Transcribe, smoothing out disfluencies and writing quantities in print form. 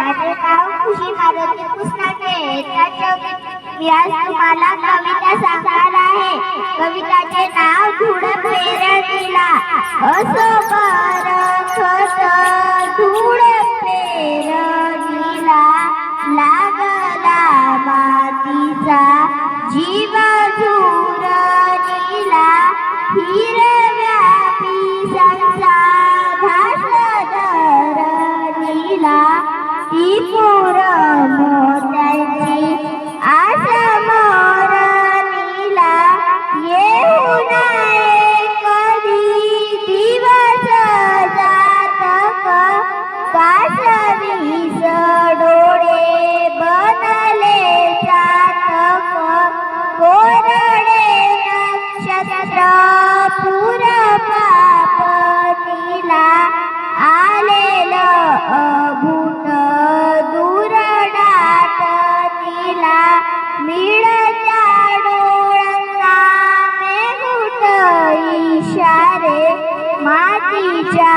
माझे नाव खुशी मारुती पुस्तके. मी आज तुम्हाला कविता सांगणार आहे. कविताचे नाव धूळ पेरणीला. असो बरखत धूळ पेरणीला, लागला मातीचा जीव झुरणीला. हिरव्या पिसांचा घास धरणीला, ती पोर मोत्यांची आस मोरणीला. येऊ नये कधी दिवस जातक, कासवीस डोळे बनले चातक. कोरडे नक्षत्र पूरपापणीला, आलेलं अभूत दूर दाटणीला. मिळत्या डोळ्यांना मेघूट इशारे, मातीच्या